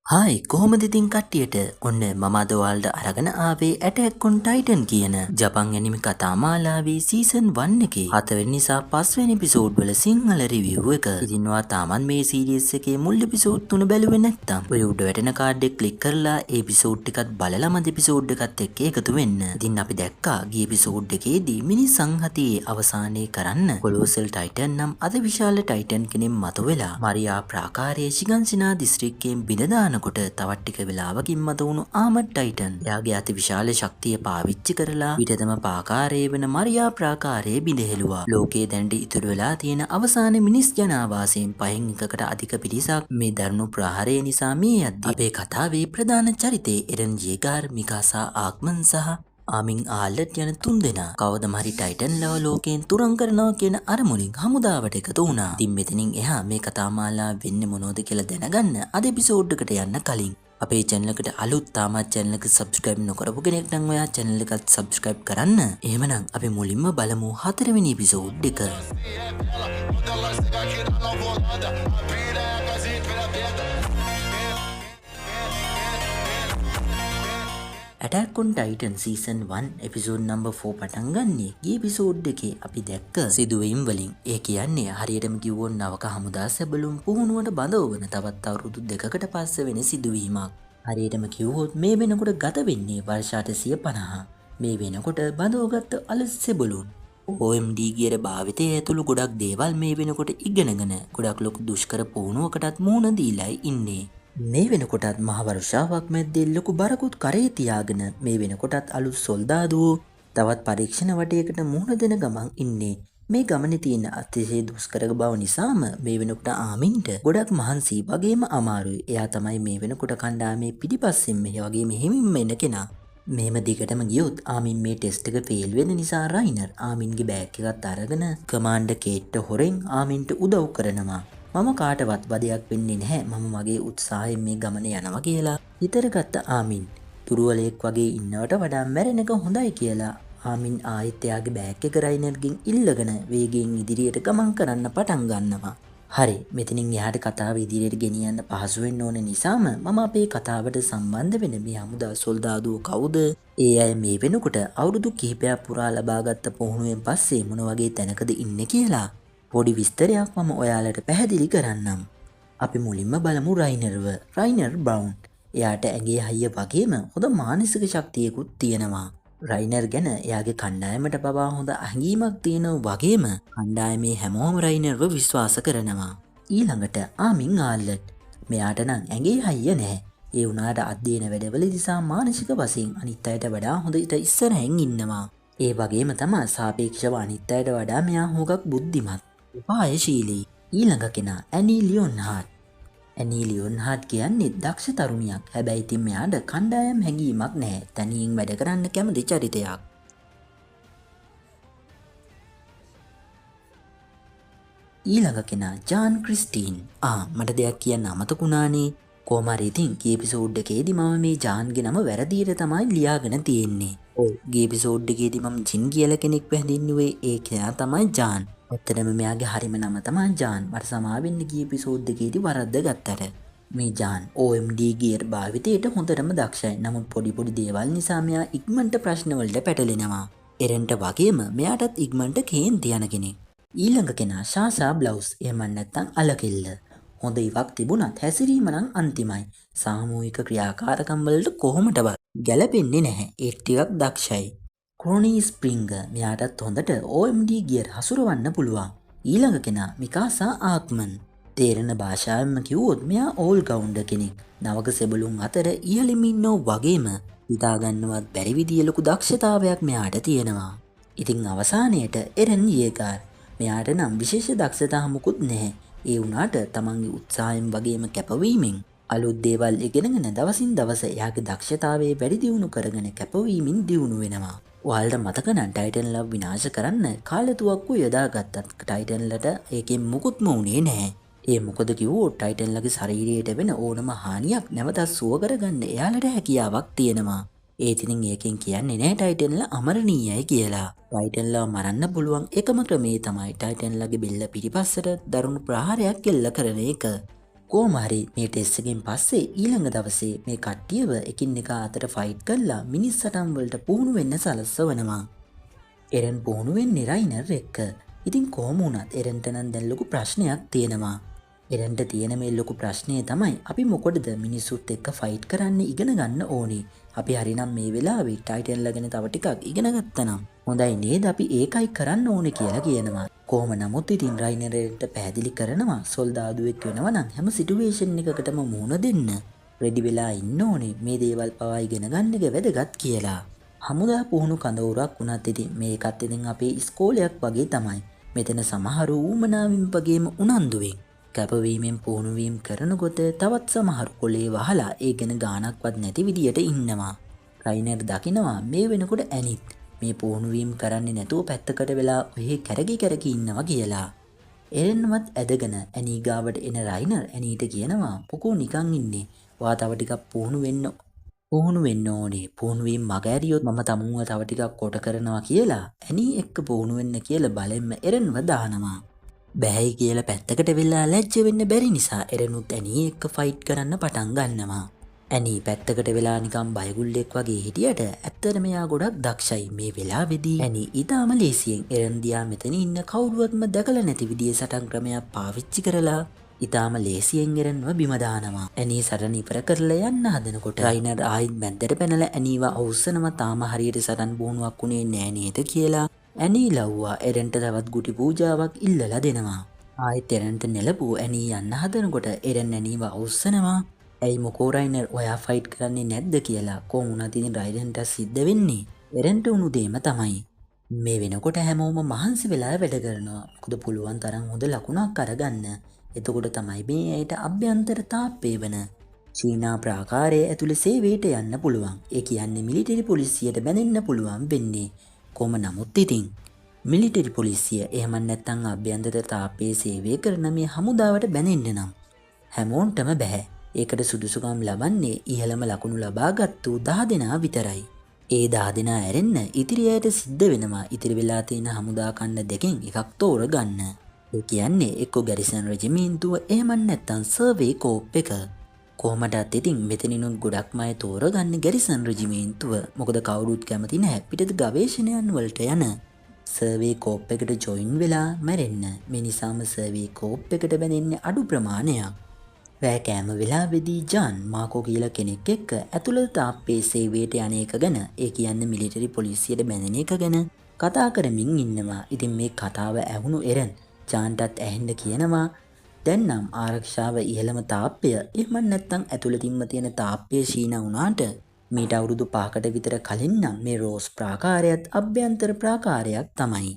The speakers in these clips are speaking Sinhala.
හායි කොහොමද ඉතින් කට්ටියට ඔන්න මම අද ඔයාලට අරගෙන ආවේ Attack on Titan කියන ජපන් ඇනිමේ කතා මාලාවේ සීසන් 1 එකේ 4 වෙනි සහ 5 වෙනි එපිසෝඩ් වල සිංහල රිවිව් එක. ඉතින් ඔයා තාමත් මේ සීරීස් එකේ මුල් එපිසෝඩ් 3 බැලුවේ නැත්නම් ඔය උඩ වැටෙන කාඩ් එක ක්ලික් කරලා ඒ එපිසෝඩ් ටිකත් බලලා මද එපිසෝඩ් එකත් එක්ක එකතු වෙන්න. ඉතින් අපි දැක්කා ගිය එපිසෝඩ් එකේදී මිනි සංහතියේ අවසානයේ කරන්න කොලොසල් ටයිටන් නම් අද විශාල ටයිටන් කෙනෙක් මතුවෙලා මරියා ප්‍රාකාරයේ ශිගන්සිනා දිස්ත්‍රික්කයෙන් බිඳ දාන කොට තවත් ටික වෙලාවකින් මත වුණු ආමඩ් ටයිටන් එයාගේ අතිවිශාල ශක්තිය පාවිච්චි කරලා පිටතම පාකාරයේ වෙන මරියා ප්‍රාකාරයේ බිඳහෙළුවා. ලෝකයේ දැනට ඉතුරු වෙලා තියෙන අවසාන මිනිස් ජනාවාසයෙන් පහෙන් එකකට අධික පිරිසක් මේ දරුණු ප්‍රහාරය නිසා මිය යද්දී අපේ කතාවේ ප්‍රධාන චරිතේ එරන් ජේගාර්, මිකාසා ආක්මන් සහ ආමින් ආල්ලට් යන තුන් දෙනා කවදම හරි ටයිටන් ලව ලෝකයෙන් තුරන් කරනවා කියන අරමුණින් හමුදාවට එකතු වුණා. ඉතින් මෙතනින් එහා මේ කතා මාලාව වෙන්නේ මොනවද කියලා දැනගන්න අද එපිසෝඩ් එකට යන්න කලින් අපේ channel එකට අලුත් තාමත් channel එක subscribe නොකරපු කෙනෙක් නම් ඔයා channel එකත් subscribe කරන්න. එහෙමනම් අපි මුලින්ම බලමු 4 වෙනි එපිසෝඩ් එක. Attack on Titan Season 1 episode number 4 පටන් ගන්නේ ගිය එපිසෝඩ් එකේ අපි දැක්ක සිදුවීම් වලින්. ඒ කියන්නේ හරියටම කිව්වොත් නවක හමුදා සැබළුම් පුහුණුවට බඳවන තවත් අවුරුදු 2කට පස්සේ වෙන සිදුවීමක්. හරියටම කිව්වොත් මේ වෙනකොට ගත වෙන්නේ වර්ෂ 850. මේ වෙනකොට බඳවගත්ත අලස් සැබළුම් OMD ගියර භාවිතය ඇතුළු ගොඩක් දේවල් මේ වෙනකොට ඉගෙනගෙන ගොඩක් ලොකු දුෂ්කර පුහුණුවකටත් මුහුණ දීලායි ඉන්නේ. මේ වෙනකොටත් මහ වර්ෂාවක් මැද්දේ ලොකු බරකුත් කරේ තියාගෙන මේ වෙනකොටත් අලුත් සොල්දාදුවෝ තවත් පරීක්ෂණ වටයකට මුහුණ දෙන ගමන් ඉන්නේ. මේ ගමනේ තියෙන අතිශය දුෂ්කර බව නිසාම මේ වෙනකොට ආමින්ට ගොඩක් මහන්සි වගේම අමාරුයි. එයා තමයි මේ වෙනකොට කණ්ඩායමේ පිටිපස්සෙන් මෙහෙ වගේම හිමින්ම එන කෙනා. මේම දිගටම ගියොත් ආමින් මේ ටෙස්ට් එක ෆේල් වෙන නිසා රයිනර් ආමින්ගේ බෑග් එකත් අරගෙන කමාන්ඩර් කේට්ට හොරෙන් ආමින්ට උදව් කරනවා. මම කාටවත් වදයක් වෙන්නේ නැහැ. මම මගේ උත්සාහයෙන් මේ ගමන යනවා කියලා හිතරගත්ත ආමින් තුරුවලෙක් වගේ ඉන්නවට වඩා මැරෙන එක හොඳයි කියලා ආමින් ආයෙත් එයාගේ බෑග් එක රයිනර්ගෙන් ඉල්ලගෙන වේගයෙන් ඉදිරියට ගමන් කරන්න පටන් ගන්නවා. හරි, මෙතනින් එහාට කතාව ඉදිරියට ගෙනියන්න පහසු වෙන්න ඕන නිසාම මම අපේ කතාවට සම්බන්ධ වෙන මේ හමුදා සොල්දාදුවෝ කවුද? ඒ අය මේ වෙනකොට අවුරුදු කිහිපයක් පුරා ලබාගත් පුහුණුවෙන් පස්සේ මොන වගේ තැනකද ඉන්නේ කියලා පොඩි විස්තරයක් මම ඔයාලට පැහැදිලි කරන්නම්. අපි මුලින්ම බලමු රයිනර්ව. රයිනර් බ්‍රවුන්. එයාට ඇඟේ හයිය වගේම හොඳ මානසික ශක්තියකුත් තියෙනවා. රයිනර් ගැන එයාගේ කණ්ඩායමට පවා හොඳ හැඟීමක් තියෙනවා වගේම කණ්ඩායමේ හැමෝම රයිනර්ව විශ්වාස කරනවා. ඊළඟට ආමින් ආල්ලට්. මෙයාට නම් ඇඟේ හයිය නැහැ. ඒ වුණාට අධ්‍යයන වැඩවලදී සහ මානසික වශයෙන් අනිත් අයට වඩා හොඳට ඉස්සරහින් ඉන්නවා. ඒ වගේම තමයි සාපේක්ෂව අනිත් අයට වඩා මෙයා හුඟක් බුද්ධිමත්. උපායශීලී. ඊළඟ කෙනා ඇනී ලියොන්හාට්. ඇනී ලියොන්හාට් කියන්නේ දක්ෂ තරුණියක්. හැබැයි ඉතින් මෙයාට කණ්ඩායම් හැඟීමක් නැහැ. තනියෙන් වැඩ කරන්න කැමති චරිතයක්. ඊළඟ කෙනා ජාන් ක්‍රිස්ටීන්. මට දෙයක් කියන්න අමතකුණානේ. කොහොම හරි ඉතින් ගිය එපිසෝඩ් එකේදී මම මේ ජාන්ගේ නම වැරදියට තමයි ලියාගෙන තියෙන්නේ. ගිය එපිසෝඩ් එකේදී මම ජින් කියලා කෙනෙක් පැහැදින්නුවේ ඒ කෙනා තමයි ජාන්. ඇත්තටම මෙයාගේ හරිම නම තමයි ජාන්. මට සමාවෙන්න ගිය එපිසෝඩ් එකේදී වරද්ද ගත්තට. මේ ජාන් OMD ගියර් භාවිතයට හොඳටම දක්ෂයි. නමුත් පොඩි දේවල් නිසා මෙයා ඉක්මනට ප්‍රශ්න වලට පැටලෙනවා. එරන්ට වගේම මෙයාටත් ඉක්මනට කේන්ති යන කෙනෙක්. ඊළඟ කෙනා ශාෂා බ්ලවුස්. එහෙම නැත්නම් අලකෙල්ල. හොඳ ඉවක් තිබුණත් හැසිරීම නම් අන්තිමයි. සාමූහික ක්‍රියාකාරකම් වලට කොහොමදවත් ගැලපෙන්නේ නැහැ. ඒ ටිකක් දක්ෂයි. ක්‍රොනී ස්ප්‍රිංග. මෙයාටත් හොඳට OMD ගියර් හසුරවන්න පුළුවන්. ඊළඟ කෙනා මිකාසා ආක්මන්. තේරෙන භාෂාවෙන්ම කිව්වොත් මෙයා ඕල් රවුන්ඩර් කෙනෙක්. නවක සෙබළුන් අතර ඉහළින් ඉන්නෝ වගේම හිතාගන්නවත් බැරි විදිය ලොකු දක්ෂතාවයක් මෙයාට තියෙනවා. ඉතින් අවසානයේට එරන් ජේගාර්. මෙයාට නම් විශේෂ දක්ෂතා මොකුත් නැහැ. ඒ වුණාට තමන්ගේ උත්සාහයෙන් වගේම කැපවීමෙන් අලුත් දේවල් ඉගෙනගෙන දවසින් දවස එයාගේ දක්ෂතාවයේ වැඩි දියුණු කරගෙන කැපවීමෙන් දියුණු වෙනවා. ඔයාලට මතක නම් ටයිටන්ලා විනාශ කරන්න කාලතුවක්කු යොදාගත්තත් ටයිටන්ලට ඒකෙන් මුකුත්ම වුණේ නැහැ. ඒ මොකද කිව්වොත් ටයිටන්ලගේ ශරීරයට වෙන ඕනම හානියක් නැවතත් සුව කරගන්න එයාලට හැකියාවක් තියෙනවා. ඒතිනින් ඒකෙන් කියන්නේ නෑ ටයිටන්ලා අමරණීයයි කියලා. ටයිටන්ලා මරන්න පුළුවන් එකම ක්‍රමේ තමයි ටයිටන්ලාගේ බෙල්ල පිටිපස්සට දරුණු ප්‍රහාරයක් එල්ල කරන එක. කොහොම හරි මේ ටෙස්ට් එකෙන් පස්සේ ඊළඟ දවසේ මේ කට්ටියව එකිනෙකා අතර ෆයිට් කරලා මිනිස් සටන් වලට පුහුණු වෙන්න සලස්වනවා. එරන් පුහුණු වෙන්නේ රයිනර් එක්ක. ඉතින් කොහොම වුණත් එරන්ට නම් දැන් ලොකු ප්‍රශ්නයක් තියෙනවා. එරන්ට තියෙන මේ ලොකු ප්‍රශ්නය තමයි අපි මොකටද මිනිස්සුත් එක්ක ෆයිට් කරන්න ඉගෙන ගන්න ඕනේ. අපි හරිනම් මේ වෙලාවේ ටයිටන්ලා ගැන තව ටිකක් ඉගෙන ගත්තනම් හොඳයි නේද අපි ඒකයි කරන්න ඕනේ කියලා කියනවා. කොහොම නමුත් ඉතින් රයිනර්ට පැහැදිලි කරනවා සොල්දාදුවෙක් වෙනවා නම් හැම සිටුේෂන් එකකටම මුහුණ දෙන්න රෙඩි වෙලා ඉන්න ඕනේ. මේ දේවල් පවා ඉගෙන ගන්න එක වැදගත් කියලා. හමුදා පුහුණු කඳවුරක් වුණත් ඉතින් මේකත් ඉතින් අපේ ඉස්කෝලයක් වගේ තමයි. මෙතන සමහරු ඌමනාවින් වගේම උනන්දුවෙන් කැපවීමෙන් පුහුණුවීම් කරනකොට තවත් සමහරු කොලේ වහලා ඒ ගැන ගානක්වත් නැති විදියට ඉන්නවා. රයිනර් දකිනවා මේ වෙනකොට ඇනිත් මේ පුහුණුවීම් කරන්නේ නැතුව පැත්තකට වෙලා ඔහේ කැරකි ඉන්නවා කියලා. එරෙන්වත් ඇදගෙන ඇනී ගාවට එන රයිනර් ඇනීට කියනවා පොකෝ නිකන් ඉන්නේ. වා තව ටිකක් පුහුණු වෙන්න ඕනේ. පුහුණුවීම් මගහැරියොත් මම තමුන්ව තව ටිකක් කොට කරනවා කියලා ඇනී එක්ක පුහුණු වෙන්න කියලා බලෙන්ම එරෙන්ව දානවා. බෑයි කියලා පැත්තකට වෙලා ලැජ්ජ වෙන්න බැරි නිසා එරනුත් ඇනී එක්ක ෆයිට් කරන්න පටන් ගන්නවා. ඇනී පැත්තකට වෙලා නිකම් බයගුල්ලෙක් වගේ හිටියට ඇත්තට මෙයා ගොඩක් දක්ෂයි. මේ වෙලාවේදී ඇනී ඊටාම ලේසියෙන් එරන් දිහා මෙතන ඉන්න කවුරුවත්ම දැකලා නැති විදිහේ සටන් ක්‍රමයක් පාවිච්චි කරලා ඊටාම ලේසියෙන් එරන්ව බිම දානවා. ඇනී සටන ඉවර කරලා යන්න හදනකොට රයිනර් ආයිත් මැද්දට පැනලා ඇනීව අවුස්සනවා තාම හරියට සටන් පුහුණුවක් උනේ නෑ නේද කියලා. ඇනී ලව්වා එරන්ට තවත් ගුටි පූජාවක් ඉල්ලලා දෙනවා. ආයෙත් එරන්ට නෙලපු ඇනී යන්න හදනකොට එරන් ඇනීව අවුස්සනවා. ඇයි මොකෝ රයිනර් ඔයා ෆයිට් කරන්නේ නැද්ද කියලා. කොහොම වුණත් ඉතින් රයිනර්ට සිද්ධ වෙන්නේ එරන්ට උණු දෙම තමයි. මේ වෙනකොට හැමෝම මහන්සි වෙලා වැඩ කරනවා. මොකද පුළුවන් තරම් හොඳ ලකුණක් අරගන්න. එතකොට තමයි මේ ඇයට අභ්‍යන්තර තාප්පේ වන චීනා ප්‍රාකාරයේ ඇතුළේ සේවයට යන්න පුළුවන්. ඒ කියන්නේ මිලිටරි පොලිසියට බැඳෙන්න පුළුවන් වෙන්නේ. කොම නමුත් ඉතින් මිලිටරි පොලිසිය එහෙම නැත්නම් අභ්‍යන්තර තාපයේ සේවය කරන මේ හමුදාවට බැඳෙන්න නම් හැමෝන්ටම බෑ. ඒකට සුදුසුකම් ලබන්නේ ඉහළම ලකුණු ලබාගත්තු 10 දෙනා විතරයි. ඒ 10 දෙනා ඇරෙන්න ඉතිරි අයට සිද්ධ වෙනවා ඉතිරි වෙලා තියෙන හමුදා කණ්ඩ දෙකෙන් එකක් තෝරගන්න. ඒ කියන්නේ එක්ක ගැරිසන් රෙජිමෙන්තුව එහෙම නැත්නම් සර්වේ කෝප් එක. කොහොමදත් ඉතින් මෙතනිනුත් ගොඩක්ම අය තෝරගන්නේ ගැරිසන් රෙජිමෙන්තුව. මොකද කවුරුත් කැමති නැහැ පිටත ගවේෂණයන් වලට යන සර්වේ කෝප් එකට ජොයින් වෙලා මැරෙන්න. මේ නිසාම සර්වේ කෝප් එකට බැඳෙන්නේ අඩු ප්‍රමාණයක්. රෑ කෑම වෙලාවේදී ජාන් මාකෝ කියලා කෙනෙක් එක්ක ඇතුළත තාප්පේ සේවයට යන එක ගැන ඒ කියන්නේ මිලිටරි පොලිසියට බැඳෙන එක ගැන කතා කරමින් ඉන්නවා. ඉතින් මේ කතාව ඇහුණු එරන් ජාන්ටත් ඇහෙන්න කියනවා දැන් නම් ආරක්ෂාව ඉහළම තාප්පය එහෙම නැත්නම් ඇතුළතින්ම තියෙන තාප්පය ශීන වුණාට මීට අවුරුදු 5කට විතර කලින් නම් මේ රෝස් ප්‍රාකාරයත් අභ්‍යන්තර ප්‍රාකාරයක් තමයි.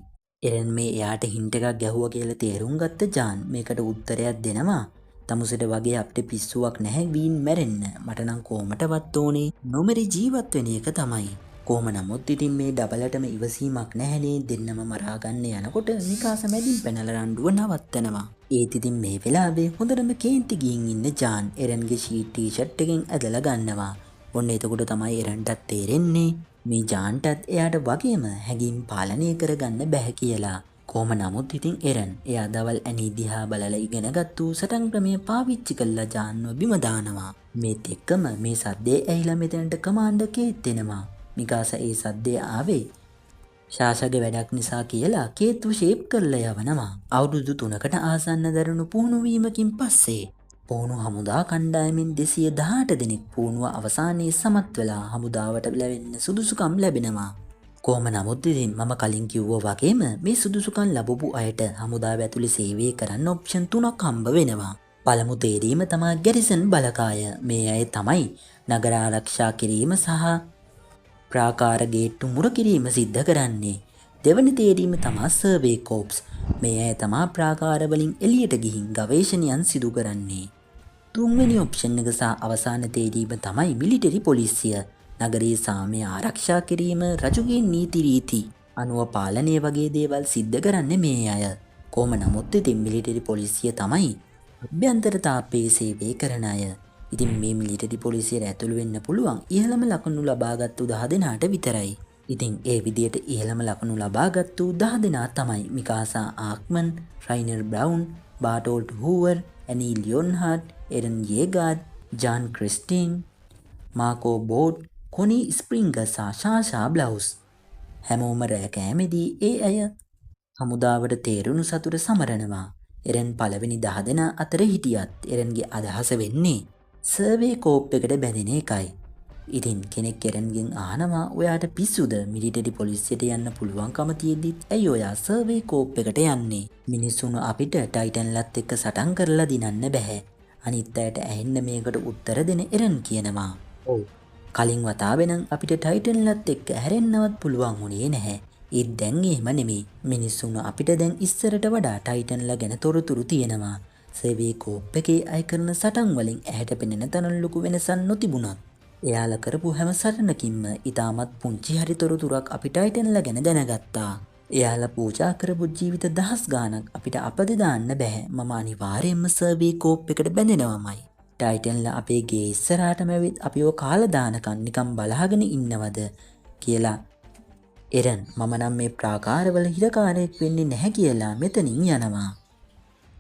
එරන් මේ එයාට හින්ට් එකක් ගැහුවා කියලා තේරුම් ගත්ත ජාන් මේකට උත්තරයක් දෙනවා. තමුසෙට වගේ අපිට පිස්සුවක් නැහැ වීන් මැරෙන්න. මට නම් කොහමටවත් ඕනේ නොමරි ජීවත් වෙන එක තමයි. කොහොම නමුත් ඉතින් මේ ඩබලටම ඉවසීමක් නැහැනේ දෙන්නම මරා ගන්න යනකොට මිකාස මැදින් පැනලා රණ්ඩුව නවත්තනවා. ඒත් ඉතින් මේ වෙලාවේ හොඳටම කේන්ති ගිහින් ඉන්න ජාන් එරන්ගේ ෂීට් ටී-ෂර්ට් එකෙන් ඇදලා ගන්නවා. ඔන්න එතකොට තමයි එරන්ටත් තේරෙන්නේ මේ ජාන්ටත් එයාට වගේම හැඟීම් පාලනය කරගන්න බැහැ කියලා. කොහොම නමුත් ඉතින් එරන් එයා දවල් ඇනී දිහා බලලා ඉගෙනගත්තු සටන් ක්‍රමය පාවිච්චි කරලා ජාන්ව බිම දානවා. මේත් එක්කම මේ සද්දේ ඇහිලා මෙතනට කමාන්ඩර් කේත් එනවා. මිකාස ඒ සද්දේ ආවේ ශාසගේ වැඩක් නිසා කියලා කේත්ව ෂේප් කරලා යවනවා. අවුරුදු 3කට ආසන්න දරුණු පුහුණුවීමකින් පස්සේ පුහුණු හමුදා කණ්ඩායමින් 218 දෙනෙක් පුහුණුව අවසානයේ සමත් වෙලා හමුදාවට ලැබෙන්න සුදුසුකම් ලැබෙනවා. කොහොම නමුත් ඉතින් මම කලින් කිව්වා වගේම මේ සුදුසුකම් ලැබපු අයට හමුදාව ඇතුලේ සේවය කරන්න ඔප්ෂන් 3ක් හම්බ වෙනවා. පළමු තේරීම තමයි ගැරිසන් බලකාය. මේ අය තමයි නගර ආරක්ෂා කිරීම සහ ප්‍රාකාර ගේට්ටු මුර කිරීම සිද්ධ කරන්නේ. දෙවනි තේරීම තමයි සර්වේ කෝප්ස්. මේ අය තමයි ප්‍රාකාර වලින් එළියට ගිහින් ගවේෂණයන් සිදු කරන්නේ. තුන්වෙනි ඔප්ෂන් එක සහ අවසාන තේරීම තමයි මිලිටරි පොලිසිය. නගරයේ සාමය ආරක්ෂා කිරීම රජුගේ නීති රීති අනුව පාලනය වගේ දේවල් සිද්ධ කරන්නේ මේ අය. කොහොම නමුත් ඉතින් මිලිටරි පොලිසිය තමයි අභ්‍යන්තර තාපයේ සේවය කරන අය. ඉතින් මේ මිලිටරි පොලිසියට ඇතුළු වෙන්න පුළුවන් ඉහළම ලකුණු ලබාගත්තු 10 දෙනාට විතරයි. ඉතින් ඒ විදියට ඉහළම ලකුණු ලබාගත්තු 10 දෙනා තමයි මිකාසා ආක්මන්, රයිනර් බ්‍රවුන්, බාටෝල්ට් හූවර්, ඇනී ලියොන්හාට්, එරන් යේගාඩ්, ජාන් ක්‍රිස්ටින්, මාකෝ බෝඩ්, කොනි ස්ප්‍රිංගර් සහ ශාෂා බ්ලවුස්. හැමෝම රෑ කෑමේදී ඒ අය හමුදාවට තේරුණු සතුට සමරනවා. එරන් පළවෙනි 10 දෙනා අතර හිටියත් එරන්ගේ අදහස වෙන්නේ සර්වේ කෝප් එකට බැඳෙන එකයි. ඉතින් කෙනෙක් එරන්ගෙන් අහනවා ඔයාට පිස්සුද මිලිටරි පොලිසියට යන්න පුළුවන්කම තියෙද්දිත් ඇයි ඔයා සර්වේ කෝප් එකට යන්නේ? මිනිස්සුන් අපිට ටයිටන්ලත් එක්ක සටන් කරලා දිනන්න බෑ. අනිත් අයට ඇහෙන්න මේකට උත්තර දෙන එරන් කියනවා. ඔව්. කලින් වතාවෙනම් අපිට ටයිටන්ලත් එක්ක හැරෙන්නවත් පුළුවන් වුණේ නැහැ. ඒත් දැන් එහෙම නෙමෙයි. මිනිස්සුන් අපිට දැන් ඉස්සරට වඩා ටයිටන්ලා ගැන තොරතුරු තියෙනවා. සර්වේ කෝප් එකේ අය කරන සටන් වලින් ඇහැට පෙනෙන තරම් ලොකු වෙනසක් නොතිබුණත් එයාලා කරපු හැම සටනකින්ම ඉතාමත් පුංචි හරි තොරතුරක් අපි ටයිටන්ලා ගැන දැනගත්තා. එයාලා පූජා කරපු ජීවිත දහස් ගාණක් අපිට අපද දාන්න බෑ. මම අනිවාර්යයෙන්ම සර්වේ කෝප් එකට බැඳෙනවමයි. ටයිටන්ලා අපේ ගේ ඉස්සරහටම ඇවිත් අපිව කාලා දානකන් නිකන් බලාගෙන ඉන්නවද කියලා එරන් මම නම් මේ ප්‍රාකාරවල හිරකාරයෙක් වෙන්නේ නැහැ කියලා මෙතනින් යනවා.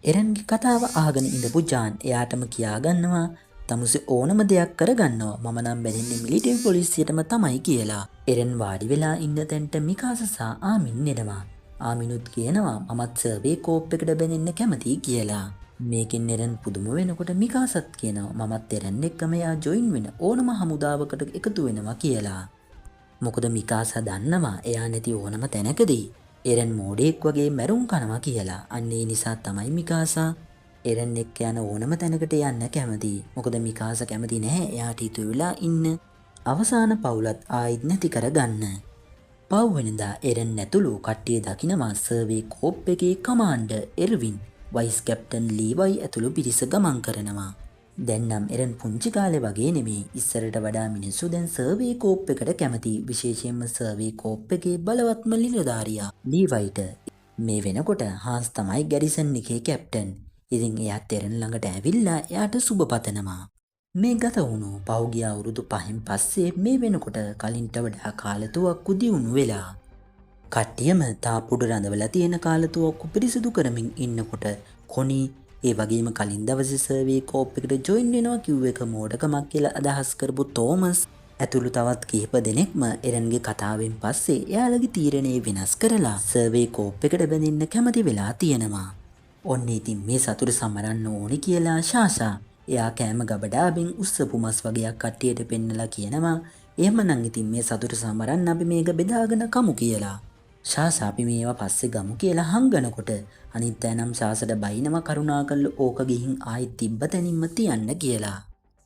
එරන්ගේ කතාව අහගෙන ඉඳපු ජාන් එයාටම කියාගන්නවා තමුසේ ඕනම දෙයක් කරගන්නවා මම නම් බැඳෙන්නේ මිලිටරි පොලිසියටම තමයි කියලා. එරන් වාඩි වෙලා ඉන්න තැනට මිකාසා සහ ආමින් එනවා. ආමිනුත් කියනවා මමත් සර්වේ කෝප් එකට බැඳෙන්න කැමතියි කියලා. මේකෙන් එරන් පුදුම වෙනකොට මිකාසත් කියනවා මමත් එරන් එක්කම එයා ජොයින් වෙන ඕනම හමුදාවකට එකතු වෙනවා කියලා. මොකද මිකාසා දන්නවා එයා නැති ඕනම තැනකදී එරන් මෝඩෙක් වගේ මැරුම් කනවා කියලා. අන්න ඒ නිසා තමයි මිකාසා එරන් එක්ක යන ඕනම තැනකට යන්න කැමති. මොකද මිකාසා කැමති නැහැ එයාට හිතු වෙලා ඉන්න අවසාන පවුලත් ආයිත් නැති කරගන්න. පව්වෙනිදා එරන් ඇතුළු කට්ටිය දකිනවා සර්වේ කෝප් එකේ කමාන්ඩර් එර්වින්, වයිස් කැප්ටන් ලීවයි ඇතුළු පිරිස ගමන් කරනවා. දැන් නම් එරන් පුංචි කාලේ වගේ නෙමෙයි. ඉස්සරට වඩා මිනිස්සු දැන් සර්වේ කෝප් එකට කැමති. විශේෂයෙන්ම සර්වේ කෝප් එකේ බලවත්ම නිලධාරියා ලීවයිට. මේ වෙනකොට හාන්ස් තමයි ගැරිසන් එකේ කැප්ටන්. ඉතින් එයාත් එරන් ළඟට ඇවිල්ලා එයාට සුබ පතනවා. මේ ගත වුණු පහුගිය අවුරුදු 5න් පස්සේ මේ වෙනකොට කලින්ට වඩා කාලතුවක්කු දියුණු වෙලා. කට්ටියම තාප්පුඩ රඳවලා තියෙන කාලතුවක්කු පිරිසිදු කරමින් ඉන්නකොට කොනි ඒ වගේම කලින් දවසේ සර්වේ කෝප් එකට ජොයින් වෙනවා කිව්ව එක මෝඩකමක් කියලා අදහස් කරපු තෝමස් ඇතුළු තවත් කිහිප දෙනෙක්ම එරන්ගේ කතාවෙන් පස්සේ එයාලගේ තීරණය වෙනස් කරලා සර්වේ කෝප් එකට බැඳෙන්න කැමති වෙලා තියෙනවා. ඔන්න ඉතින් මේ සතුට සමරන්න ඕනි කියලා ශාෂා එයා කෑම ගබඩාවෙන් උස්සපු මස් වගේක් කට්ටියට පෙන්නලා කියනවා එහෙමනම් ඉතින් මේ සතුට සමරන්න අපි මේක බෙදාගෙන කමු කියලා. ශාෂා අපි මේවා පස්සේ ගමු කියලා හංගනකොට අනිත් අය නම් ශාසට බයිනවා කරුණාකරලා ඕක ගිහින් ආයෙත් තිබ්බ තැනින්ම තියන්න කියලා.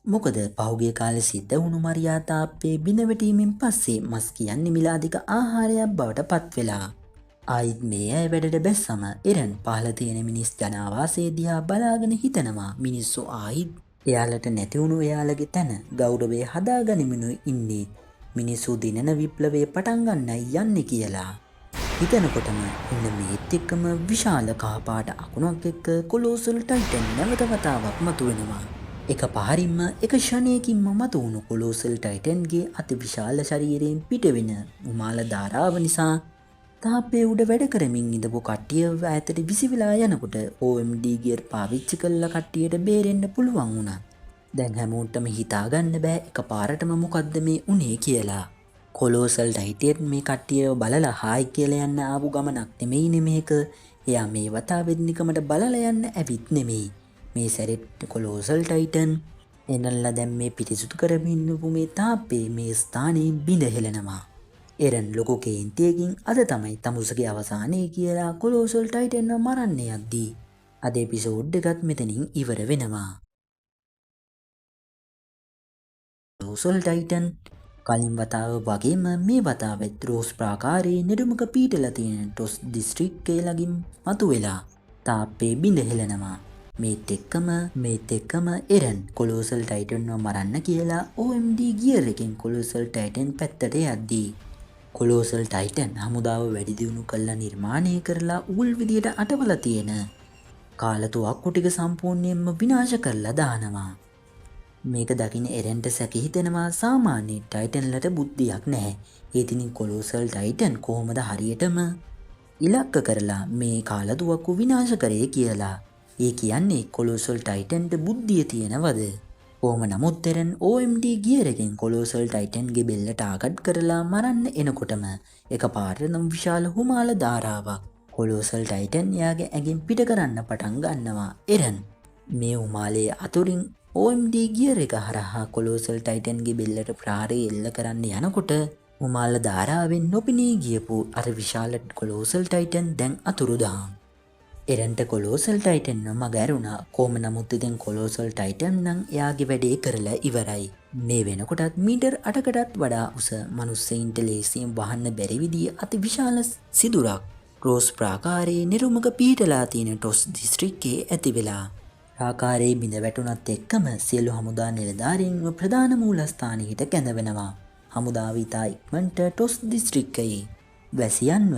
මොකද පහුගිය කාලේ සිද්ධ වුණු මරියා තාප්පේ බිඳ වැටීමෙන් පස්සේ මස් කියන්නේ මිලාදික ආහාරයක් බවට පත් වෙලා. ආයිත් මේ අය වැඩට බැස්සම එරන් පහළ තියෙන මිනිස් ජනාවාසය දිහා බලාගෙන හිතනවා මිනිස්සු ආයිත් එයාලට නැතිවුණු එයාලගේ තැන ගෞරවය හදාගනිමිනුයි ඉන්නේ. මිනිස්සු දිනන විප්ලවය පටන් ගන්නයි යන්නේ කියලා. හිතනකොටම ඉන්න මේත් එක්කම විශාල කහපාට අකුණක් එක්ක කොලෝසල් ටයිටන් නැවත වතාවක් මතුවෙනවා. එක පහරින්ම එක ෂණයකින්ම මතුවුණු කොලෝසල් ටයිටන්ගේ අති විශාල ශරීරයෙන් පිටවෙන උමාල ධාරාව නිසා තාප්පේ උඩ වැඩ කරමින් ඉඳපු කට්ටිය ඈතට විසිවිලා යනකොට OMD ගියර් පාවිච්චි කළා කට්ටියට බේරෙන්න පුළුවන් වුණා. දැන් හැමෝටම හිතාගන්න බෑ එකපාරටම මොකද්ද මේ උනේ කියලා. කොලෝසල් ටයිටන් මේ කට්ටියව බලලා හායි කියලා යන්න ආපු ගමනක් නෙමෙයිනේ මේක. එයා මේ වතාවෙත් නිකමට බලලා යන්න ඇවිත් නෙමෙයි. මේ සැරෙත් කොලෝසල් ටයිටන් එනල්ලා දැන් මේ පිටිසුතු කරමින් ඉන්නපු මේ තාප්පේ මේ ස්ථානයේ බිඳ හෙලනවා. එරන් ලොකු කේන්තියකින් අද තමයි තමුසගේ අවසානයේ කියලා කොලෝසල් ටයිටන්ව මරන්න යද්දී අද එපිසෝඩ් එකත් මෙතනින් ඉවර වෙනවා. කොලෝසල් ටයිටන් කලින් වතාව වගේම මේ වතාවෙත් රෝස් ප්‍රාකාරයේ නිර්මුක පීටලා තියෙන ටොස් දිස්ත්‍රික්කය ළඟින් මතුවෙලා තාප්පේ බිඳ හෙලනවා. මේත් එක්කම එරන් කොලෝසල් ටයිටන්ව මරන්න කියලා OMD ගියර් එකෙන් කොලෝසල් ටයිටන් පැත්තට යද්දී කොලෝසල් ටයිටන් හමුදාව වැඩි දියුණු කළා නිර්මාණය කරලා උගුල් විදියට අටවලා තියෙන කාලතුවක්කු ටික සම්පූර්ණයෙන්ම විනාශ කරලා දානවා. මේක දකින්න එරන්ට සැක හිතෙනවා සාමාන්‍ය ටයිටන්ලට බුද්ධියක් නැහැ. ඒතින් කොලෝසල් ටයිටන් කොහොමද හරියටම ඉලක්ක කරලා මේ කාලතුවක්කු විනාශ කරේ කියලා. ඒ කියන්නේ කොලෝසල් ටයිටන්ට බුද්ධිය තියෙනවද? කොහොම නමුත් එරන් OMD ගියරකින් කොලෝසල් ටයිටන්ගේ බෙල්ල ටාගට් කරලා මරන්න එනකොටම එකපාරටම විශාල හුමාල ධාරාවක් කොලෝසල් ටයිටන් යාගේ ඇඟින් පිට කරන්න පටන් ගන්නවා. එරන් මේ උමාලේ අතුරින් OMD ගියර එක හරහා කොලෝසල් ටයිටන්ගේ බෙල්ලට ප්‍රහාරය එල්ල කරන්න යනකොට උමාල ධාරාවෙන් නොපෙනී ගියපු අර විශාල කොලෝසල් ටයිටන් දැන් අතුරුදහන්. එරන්ට කොලෝසල් ටයිටන්ව මගැරුණා. කොහොම නමුත් ඉතින් කොලෝසල් ටයිටන් නම් එයාගේ වැඩේ කරලා ඉවරයි. මේ වෙනකොටත් මීටර් 8කටත් වඩා උස මනුස්සයින්ට ලේසියෙන් වහන්න බැරි විදිහේ අති විශාල සිදුරක් රෝස් ප්‍රාකාරයේ නිරුමක පිහිටලා තියෙන ටොස් දිස්ත්‍රික්කයේ ඇති වෙලා. ප්‍රාකාරයේ බිඳ වැටුණත් එක්කම සියලු හමුදා නිලධාරීන්ව ප්‍රධාන මූලස්ථානයට කැඳවෙනවා. හමුදාව ඉතා ඉක්මනට ටොස් දිස්ත්‍රික්කයේ වැසියන්ව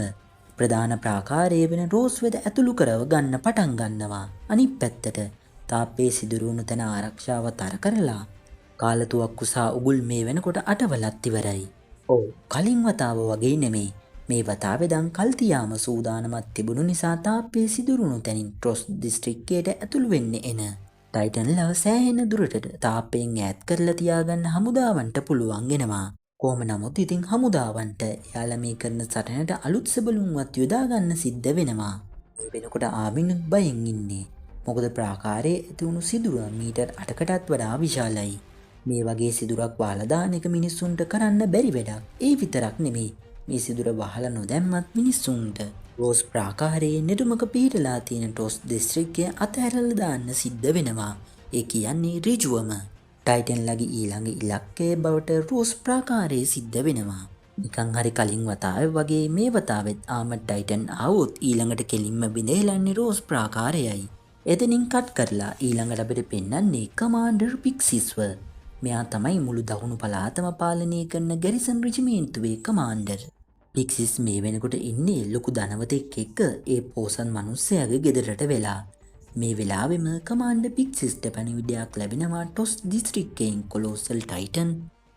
ප්‍රධාන ප්‍රාකාරයේ වෙන රෝස් වෙද ඇතුළු කරව ගන්න පටන් ගන්නවා. අනිත් පැත්තට තාප්පේ සිදුරුණු තැන ආරක්ෂාව තර කරලා කාලතුවක්කු සහ උගුල් මේ වෙනකොට අටවලත් ඉවරයි. ඔව් කලින් වතාව වගේ නෙමෙයි. මේ වතාවේ දන් කල්තියාම සූදානමත් තිබුණු නිසා තාප්පේ සිදුරුණු තැනින් ටොස් දිස්ත්‍රික්කයට ඇතුළු වෙන්න එන ටයිටන්ලව සෑහෙන දුරට තාප්පෙන් ඈත් කරලා තියාගන්න හමුදාවන්ට පුළුවන් වෙනවා. කොහොම නමුත් ඉතින් හමුදාවන්ට එයාලා මේ කරන සටනට අලුත් සෙබළුන්වත් යොදාගන්න සිද්ධ වෙනවා. මේ වෙනකොට ආමිනුත් බයෙන් ඉන්නේ. මොකද ප්‍රාකාරයේ ඇතිවුණු සිදුර මීටර් 8කටත් වඩා විශාලයි. මේ වගේ සිදුරක් වහලා දාන එක මිනිස්සුන්ට කරන්න බැරි වැඩක්. ඒ විතරක් නෙමෙයි. මේ සිදුර වහලා නොදැම්මත් මිනිස්සුන්ට රෝස් ප්‍රාකාරයේ නෙළුමක පිහිටලා තියෙන ටොස් දිස්ත්‍රික්කය අතහැරලා දාන්න සිද්ධ වෙනවා. ඒ කියන්නේ ඍජුවම ටයිටන්ලගේ ඊළඟ ඉලක්කය බවට රෝස් ප්‍රාකාරයේ සිද්ධ වෙනවා. නිකන් හරි කලින් වතාවේ වගේ මේ වතාවෙත් ආමඩ් ටයිටන් ආවොත් ඊළඟට කෙලින්ම බිඳෙලන්නේ රෝස් ප්‍රාකාරයයි. එතනින් කට් කරලා ඊළඟට අපිට පෙන්වන්නේ කමාන්ඩර් පික්සිස්ව. මෙයා තමයි මුළු දකුණු පළාතම පාලනය කරන ගැරිසන් රෙජිමේන්තුවේ කමාන්ඩර්. පික්සිස් මේ වෙනකොට ඉන්නේ ලොකු ධනවතෙක් එක්ක ඒ පෝසත් මිනිස්සයාගේ ගෙදරට වෙලා. මේ වෙලාවෙම කමාන්ඩර් පික්සිස්ට පණිවිඩයක් ලැබෙනවා ටොස් දිස්ත්‍රික්කයෙන් කොලෝසල් ටයිටන්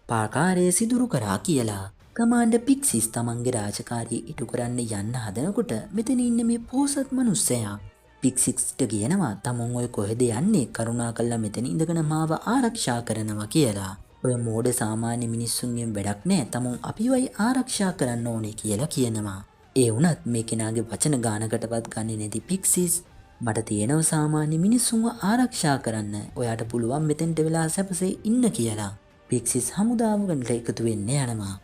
ප්‍රාකාරය සිදුරු කරා කියලා. කමාන්ඩර් පික්සිස් තමන්ගේ රාජකාරිය ඉටු කරන්න යන්න හදනකොට මෙතන ඉන්න මේ පෝසත් මිනිස්සයා පික්සිස්ට කියනවා තමුන් ඔය කොහෙද යන්නේ, කරුණාකරලා මෙතන ඉඳගෙන මාව ආරක්ෂා කරනවා කියලා. ඔය මෝඩ සාමාන්‍ය මිනිස්සුන්ගෙන් වැඩක් නෑ, තමුන් අපිවයි ආරක්ෂා කරන්න ඕනේ කියලා කියනවා. ඒ වුණත් මේ කෙනාගේ වචන ගානකටවත් ගන්නේ නැති පික්සිස් මට තියෙනව සාමාන්‍ය මිනිස්සුන්ව ආරක්ෂා කරන්න, ඔයාට පුළුවන් මෙතෙන්ට වෙලා සැපසේ ඉන්න කියලා. පික්සිස් හමුදාවකට එකතු වෙන්න යනවා.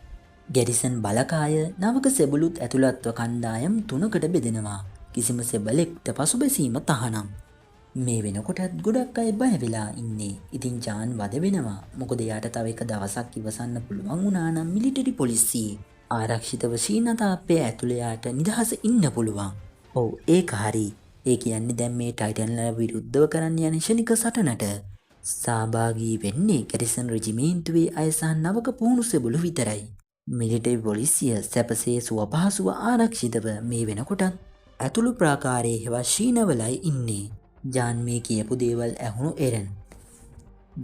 ගැරිසන් බලකාය නවක සෙබළුත් ඇතුළත්ව කණ්ඩායම් 3කට බෙදෙනවා. කිසිම සෙබළෙක්ට පසුබැසීම තහනම්. මේ වෙනකොටත් ගොඩක් අය බය වෙලා ඉන්නේ. ඉතින් ජාන් වද වෙනවා. මොකද එයාට තව එක දවසක් ඉවසන්න පුළුවන් වුණා නම් මිලිටරි පොලිසියේ ආරක්ෂිතව ශීනතාප්පේ ඇතුළේ යාට නිදහස ඉන්න පුළුවන්. ඔව් ඒක හරි. ඒ කියන්නේ දැන් මේ ටයිටන්ලා විරුද්ධව කරන්න යන ශනික සටනට සහභාගී වෙන්නේ ගැරිසන් රෙජිමේන්තුවේ අය සහ නවක පුහුණු සෙබළු විතරයි. මිලිටරි පොලිසිය සැපසේ සුවපහසුව ආරක්ෂිතව මේ වෙනකොටත් ඇතුළු ප්‍රාකාරයේ හෙවත් ශීනවලයි ඉන්නේ. ජාන් මේ කියපු දේවල් ඇහුණු එරන්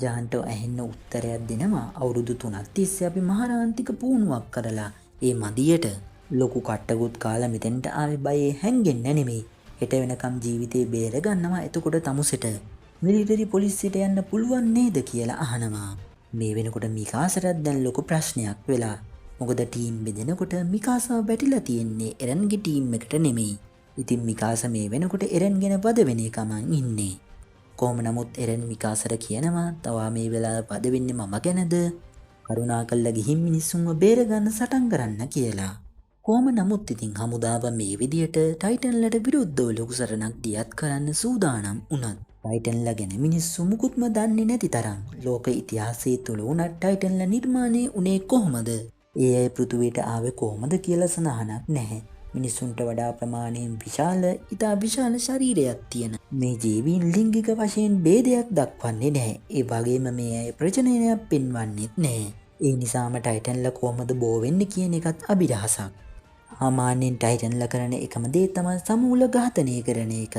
ජාන්ට ඇහෙන්න උත්තරයක් දෙනවා. අවුරුදු 3ක් තිස්සේ අපි මහාරාන්තික පුහුණුවක් කරලා ඒ මදියට ලොකු කට්ටකුත් කාලා මෙතෙන්ට ආවේ බයේ හැංගෙන්න නෙමෙයි. හෙට වෙනකම් ජීවිතේ බේර ගන්නවා. එතකොට තමුසෙට මිලිටරි පොලිසියට යන්න පුළුවන් නේද කියලා අහනවා. මේ වෙනකොට මිකාසටත් දැන් ලොකු ප්‍රශ්නයක් වෙලා. මොකද ටීම් බෙදෙනකොට මිකාසාව බැටිලා තියෙන්නේ එරන්ගේ ටීම් එකට නෙමෙයි. ඉතින් මිකාස මේ වෙනකොට එරන් ගැන වද වෙන එකමන් ඉන්නේ. කොහොම නමුත් එරන් මිකාසට කියනවා තවා මේ වෙලාව වද වෙන්නේ මම ගැනද, කරුණාකරලා ගිහින් මිනිස්සුන්ව බේරගන්න සටන් කරන්න කියලා. කොහොම නමුත් ඉතින් හමුදාව මේ විදියට ටයිටන්ලට විරුද්ධව ලොකු සටනක් දියත් කරන්න සූදානම් වුණත් ටයිටන්ලා ගැන මිනිස්සු මුකුත්ම දන්නේ නැති තරම් ලෝක ඉතිහාසයේ තුල උනත් ටයිටන්ලා නිර්මාණය උනේ කොහොමද, ඒ අය පෘථුවියට ආවේ කොහොමද කියලා සඳහනක් නැහැ. මිනිස්සුන්ට වඩා ප්‍රමාණයෙන් විශාල ඉතා විශාල ශරීරයක් තියෙන මේ ජීවීන් ලිංගික වශයෙන් ભેදයක් දක්වන්නේ නැහැ. ඒ වගේම මේ අය ප්‍රජනනයක් පෙන්වන්නෙත් නැහැ. ඒ නිසාම ටයිටන්ලා කොහොමද බෝ වෙන්නේ කියන එකත් අභිරහසක්. සාමාන්‍යයෙන් ටයිටන්ලා කරන එකම දේ තමයි සමූල ඝාතනය කරන එක.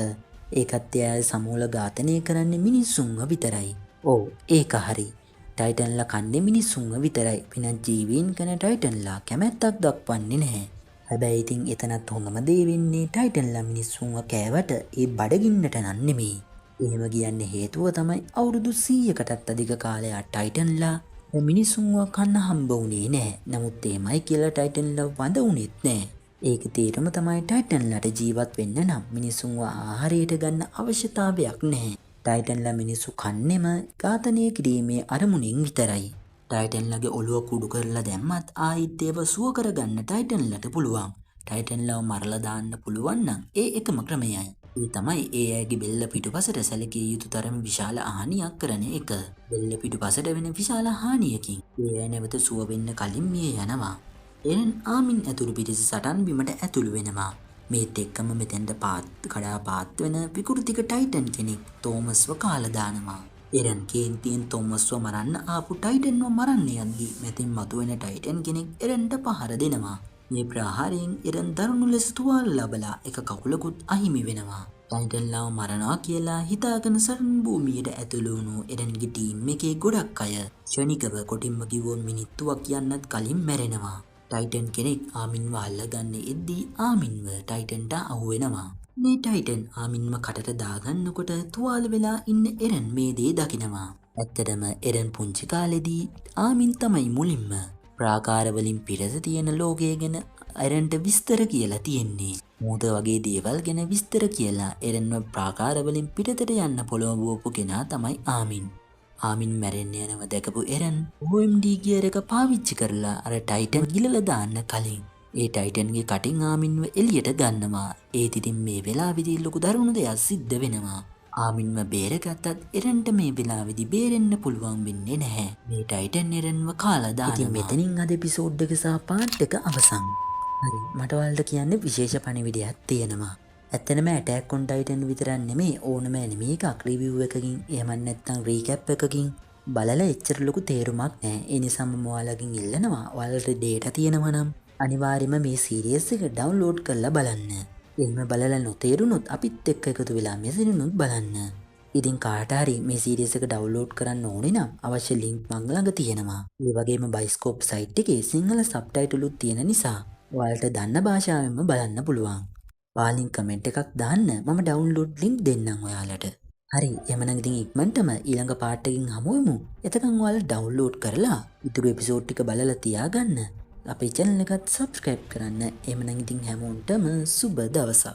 ඒකත් එයා සමූල ඝාතනය කරන්නේ මිනිස්සුන්ව විතරයි. ඔව් ඒක හරි. ටයිටන්ලා කන්නේ මිනිස්සුන්ව විතරයි. පිනත් ජීවීන් කරන ටයිටන්ලා කැමැත්තක් දක්වන්නේ නැහැ. හැබැයි ඉතින් එතනත් හොඳම දේ වෙන්නේ ටයිටන්ලා මිනිස්සුන්ව කෑවට ඒ බඩගින්නට නන් නෙමෙයි. එහෙම කියන්න හේතුව තමයි අවුරුදු 100කටත් අධික කාලයක් ටයිටන්ලා මිනිසුන්ව කන්න හම්බ වුණේ නෑ. නමුත් ඒමයි කියලා ටයිටන්ලා වඳ වුණෙත් නෑ. ඒක තේරුම තමයි ටයිටන්ලාට ජීවත් වෙන්න නම් මිනිසුන්ව ආහාරයට ගන්න අවශ්‍යතාවයක් නැහැ. ටයිටන්ලා මිනිස්සු කන්නෙම ඝාතනය කිරීමේ අරමුණින් විතරයි. ටයිටන්ලගේ ඔළුව කුඩු කරලා දැම්මත් ආයිත් ඒව සුව කරගන්න ටයිටන්ලට පුළුවන්. ටයිටන්ලව මරලා දාන්න පුළුවන් නම් ඒ එකම ක්‍රමයයි. ඒ තමයි ඒ අයගේ බෙල්ල පිටුපසට සැලකිය යුතු තරම විශාල හානියක් කරන එක. බෙල්ල පිටුපසට වෙන විශාල හානියකින් ඒ අය නැවත සුව වෙන්න කලින් මිය යනවා. එරන් ආමින් ඇතුළු පිරිස සටන් බිමට ඇතුළු වෙනවා. මේත් එක්කම මෙතෙන්ට කඩා පාත් වෙන විකෘතික ටයිටන් කෙනෙක් තෝමස්ව කාලා දානවා. එරන් කේන්තියෙන් තොමස්ව මරන්න ආපු ටයිටන්ව මරන්න යද්දී මෙතින් මතුවෙන ටයිටන් කෙනෙක් එරන්ට පහර දෙනවා. මේ ප්‍රහාරයෙන් එරන් දරුණු ලෙස තුවාල ලබලා එක කකුලකුත් අහිමි වෙනවා. ටයිටන්ලාව මරනවා කියලා හිතාගෙන සරන් භූමියට ඇතුළු වුණු එරන්ගේ ටීම් එකේ ගොඩක් අය ක්ෂණිකව කොටින්ම කිව්වොත් මිනිත්තුවක් යන්නත් කලින් මැරෙනවා. ටයිටන් කෙනෙක් ආමින්ව අල්ලගන්න එද්දී ආමින්ව ටයිටන්ට අහුවෙනවා. මේ ටයිටන් ආමින්ම කටට දාගන්නකොට තුවාල වෙලා ඉන්න එරන් මේ දේ දකිනවා. ඇත්තටම එරන් පුංචි කාලෙදී ආමින් තමයි මුලින්ම ප්‍රාකාරවලින් පිටත තියෙන ලෝකය ගැන එරන්ට විස්තර කියලා තියෙන්නේ. මූද වගේ දේවල් ගැන විස්තර කියලා එරන්ව ප්‍රාකාරවලින් පිටතට යන්න පොළොවපු කෙනා තමයි ආමින්. ආමින් මැරෙන්න යනව දැකපු එරන් OMD ගියර් එක පාවිච්චි කරලා අර ටයිටන් ගිලලා දාන්න කලින් ඒ ටයිටන්ගේ කටින් ආමින්ව එළියට ගන්නවා. ඒත් ඉතින් මේ වෙලාවේදී ලොකු දරුණු දෙයක් සිද්ධ වෙනවා. ආමින්ව බේරගත්තත් එරන්ට මේ වෙලාවේදී බේරෙන්න පුළුවන් වෙන්නේ නැහැ. මේ ටයිටන් එරන්ව කාලා දානවා. ඉතින් මෙතනින් අද එපිසෝඩ් එක සහ පාර්ට් එක අවසන්. හරි මට ඔයාලට කියන්න විශේෂ පණිවිඩයක් තියෙනවා. ඇත්තනම ඇටැක් ඔන් ටයිටන් විතරක් නෙමෙයි ඕනම ඇනිමේ එකක් රිවිව් එකකින් එහෙම නැත්නම් රීකැප් එකකින් බලලා එච්චර ලොකු තේරුමක් නැහැ. ඒ නිසා මම ඔයාලගෙන් ඉල්ලනවා ඔයාලට ඩේටා තියෙනවා නම් අනිවාර්යයෙන්ම මේ සීරීස් එක ඩවුන්ලෝඩ් කරලා බලන්න. එහෙම බලලා නොතේරුනොත් අපිත් එක්ක එකතු වෙලා මෙතනිනුත් බලන්න. ඉතින් කාට හරි මේ සීරීස් එක ඩවුන්ලෝඩ් කරන්න ඕනේ නම් අවශ්‍ය ලින්ක් මං ළඟ තියෙනවා. ඒ වගේම බයිස්කෝප් සයිට් එකේ සිංහල සබ්ටයිටලුත් තියෙන නිසා ඔයාලට දන්න භාෂාවෙන්ම බලන්න පුළුවන්. ඔයාලින් කමෙන්ට් එකක් දාන්න මම ඩවුන්ලෝඩ් ලින්ක් දෙන්නම් ඔයාලට. හරි එහෙනම් ඉතින් ඉක්මනටම ඊළඟ පාර්ට් එකකින් හමු වෙමු. එතකන් ඔයාලා ඩවුන්ලෝඩ් කරලා ඊටු එපිසෝඩ් ටික බලලා තියාගන්න. අපේ channel එකත් subscribe කරන්න. එහෙනම් ඉතින් හැමෝටම සුබ දවසක්.